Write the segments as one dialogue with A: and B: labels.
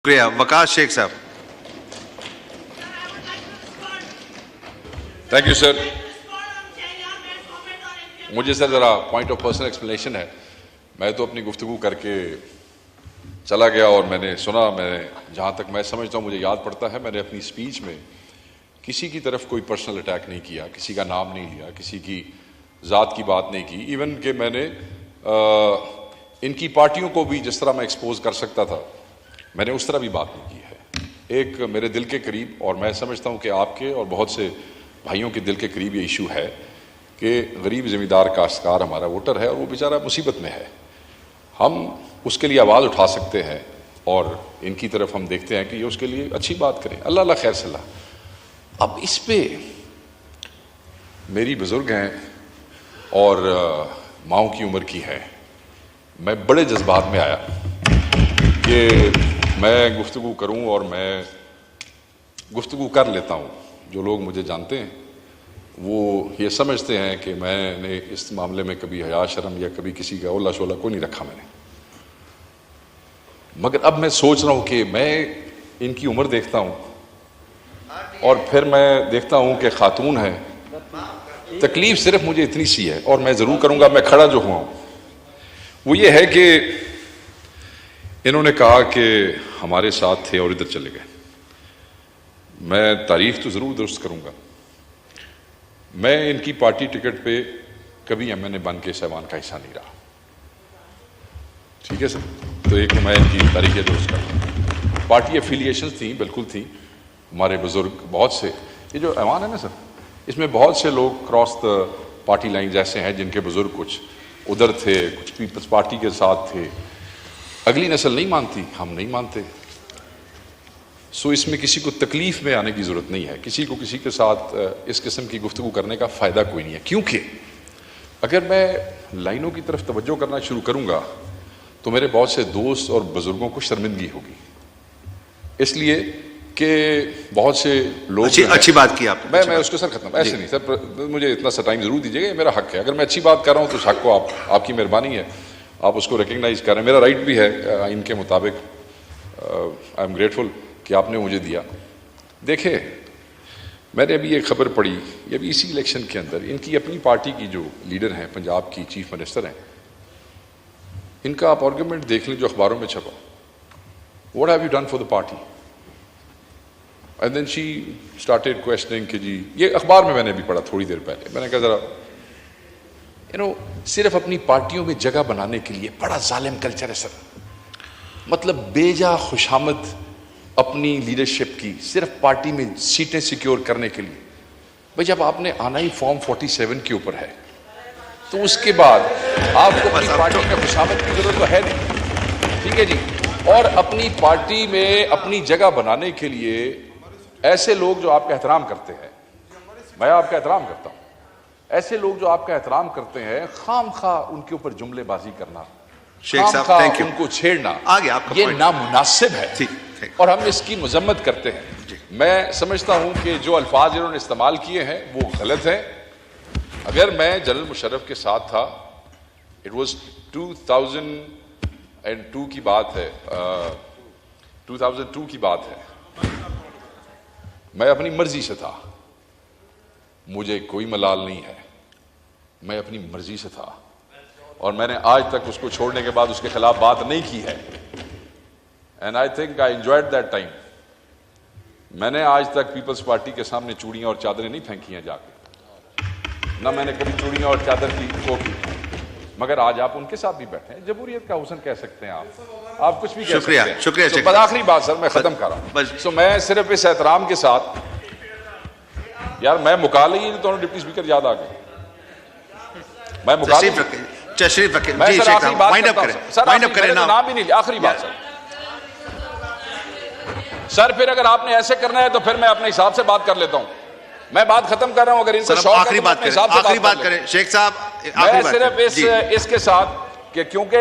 A: शुक्रिया। वकास शेख साहब।
B: Thank you sir. मुझे सर ज़रा पॉइंट ऑफ पर्सनल एक्सप्लेनेशन है। मैं तो अपनी गुफ्तगू करके चला गया और मैंने सुना, मैंने जहाँ तक मैं समझता हूँ, मुझे याद पड़ता है, मैंने अपनी स्पीच में किसी की तरफ कोई पर्सनल अटैक नहीं किया, किसी का नाम नहीं लिया, किसी की ज़ात की बात नहीं की। इवन कि मैंने इनकी पार्टियों को भी जिस तरह मैं एक्सपोज कर सकता था, मैंने उस तरह भी बात नहीं की है। एक मेरे दिल के करीब, और मैं समझता हूँ कि आपके और बहुत से भाइयों के दिल के करीब ये इशू है कि गरीब ज़मींदार काश्तकार हमारा वोटर है और वो बेचारा मुसीबत में है। हम उसके लिए आवाज़ उठा सकते हैं और इनकी तरफ हम देखते हैं कि ये उसके लिए अच्छी बात करें। अल्लाह अल्लाह खैर सलाह। अब इस पे मेरी बुज़ुर्ग हैं और माओं की उम्र की है। मैं बड़े जज्बात में आया कि मैं गुफ्तगू करूं और मैं गुफ्तगू कर लेता हूं। जो लोग मुझे जानते हैं वो ये समझते हैं कि मैंने इस मामले में कभी हया शर्म या कभी किसी का ओला शोला को नहीं रखा मैंने। मगर अब मैं सोच रहा हूं कि मैं इनकी उम्र देखता हूं और फिर मैं देखता हूं कि खातून है। तकलीफ सिर्फ मुझे इतनी सी है और मैं ज़रूर करूंगा, मैं खड़ा जो हुआ हूं वो ये है कि इन्होंने कहा कि हमारे साथ थे और इधर चले गए। मैं तारीफ तो ज़रूर दुरुस्त करूंगा। मैं इनकी पार्टी टिकट पे कभी एमएनए बन के सहवान का हिस्सा नहीं रहा। ठीक है सर, तो एक मैं इनकी तारीखें दुरुस्त करूँ। पार्टी एफिलिएशन थी, बिल्कुल थी। हमारे बुजुर्ग बहुत से, ये जो ऐवान है ना सर, इसमें बहुत से लोग क्रॉस द पार्टी लाइन जैसे हैं जिनके बुजुर्ग कुछ उधर थे, कुछ पीपल्स पार्टी के साथ थे। अगली नस्ल नहीं मानती, हम नहीं मानते। सो इसमें किसी को तकलीफ में आने की ज़रूरत नहीं है। किसी को किसी के साथ इस किस्म की गुफ्तगू करने का फ़ायदा कोई नहीं है, क्योंकि अगर मैं लाइनों की तरफ तवज्जो करना शुरू करूँगा तो मेरे बहुत से दोस्त और बुज़ुर्गों को शर्मिंदगी होगी। इसलिए कि बहुत से लोग
A: अच्छी बात की आपने।
B: मैं उसको सर खत्म ऐसे नहीं सर, मुझे इतना सा टाइम ज़रूर दीजिएगा, ये मेरा हक है। अगर मैं अच्छी बात कर रहा हूँ तो उस हक को आपकी मेहरबानी है, आप उसको रिकग्नाइज करें। मेरा राइट भी है आइन के मुताबिक। आई एम ग्रेटफुल कि आपने मुझे दिया। देखे, मैंने अभी एक खबर पढ़ी, ये भी इसी इलेक्शन के अंदर, इनकी अपनी पार्टी की जो लीडर हैं, पंजाब की चीफ मिनिस्टर हैं, इनका आप आर्गूमेंट देख लें जो अखबारों में छपा। What have you done for the party? And then she started questioning कि जी, ये अखबार में मैंने भी पढ़ा थोड़ी देर पहले। मैंने कहा जरा सिर्फ अपनी पार्टियों में जगह बनाने के लिए बड़ा जालिम कल्चर है सर। मतलब बेजा खुशामद अपनी लीडरशिप की सिर्फ पार्टी में सीटें सिक्योर करने के लिए। भाई जब आपने आना ही फॉर्म 47 के ऊपर है तो उसके बाद आपको अपनी पार्टी में खुशामद की जरूरत तो है नहीं। ठीक है जी। और अपनी पार्टी में अपनी जगह बनाने के लिए ऐसे लोग जो आपका एहतराम करते हैं, मैं आपका एहतराम करता हूं, ऐसे लोग जो आपका एहतराम करते हैं, खाम खा उनके ऊपर जुमलेबाजी करना,
A: शेख साहब थैंक यू,
B: उनको छेड़ना,
A: आगे आपका
B: ये नामुनासिब है।
A: ठीक।
B: और हम इसकी मजम्मत करते हैं। मैं समझता हूं कि जो अल्फाज इन्होंने इस्तेमाल किए हैं वो गलत हैं। अगर मैं जनरल मुशर्रफ के साथ था, इट वॉज 2002 की बात है, 2002 की बात है। मैं अपनी मर्जी से था, मुझे कोई मलाल नहीं है, मैं अपनी मर्जी से था और मैंने आज तक उसको छोड़ने के बाद उसके खिलाफ बात नहीं की है। And I think I enjoyed that time. मैंने आज तक पीपल्स पार्टी के सामने चूड़ियां और चादरें नहीं फेंकी हैं जाके, ना मैंने कभी चूड़ियां और चादर की वो की। मगर आज आप उनके साथ भी बैठे हैं, जमहूरियत का हुस्न कह सकते हैं आप कुछ भी कह सकते हैं।
A: शुक्रिया।
B: तो आखिरी बात सर, मैं खत्म कर रहा हूं। तो मैं सिर्फ इस एहतराम के साथ, यार मैं मुकाल ही नहीं, दोनों डिप्टी स्पीकर याद आ गए। मैं मुकाल
A: तशरीफ रखें
B: मैं
A: जी,
B: सर आखिरी बात
A: वाइंड अप करें,
B: नाम भी नहीं। आखिरी बात सर, फिर अगर आपने ऐसे करना है तो फिर मैं अपने हिसाब से बात कर लेता हूं। मैं बात खत्म कर रहा हूं। अगर इनको शौक है
A: आखिरी बात करें शेख साहब।
B: मैं सिर्फ इसके साथ कि क्योंकि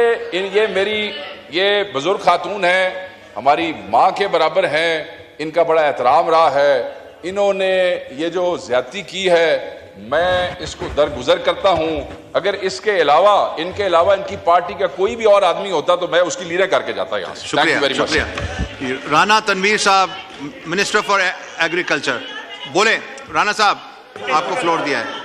B: ये बुजुर्ग खातून है, हमारी माँ के बराबर हैं, इनका बड़ा एहतराम रहा है, इन्होंने ये जो ज्यादती की है मैं इसको दरगुजर करता हूं। अगर इनके अलावा इनकी पार्टी का कोई भी और आदमी होता तो मैं उसकी लीडर करके जाता यहाँ से। Thank you very much.
A: Rana Tanveer साहब, मिनिस्टर फॉर एग्रीकल्चर, बोले। राणा साहब, आपको फ्लोर दिया है।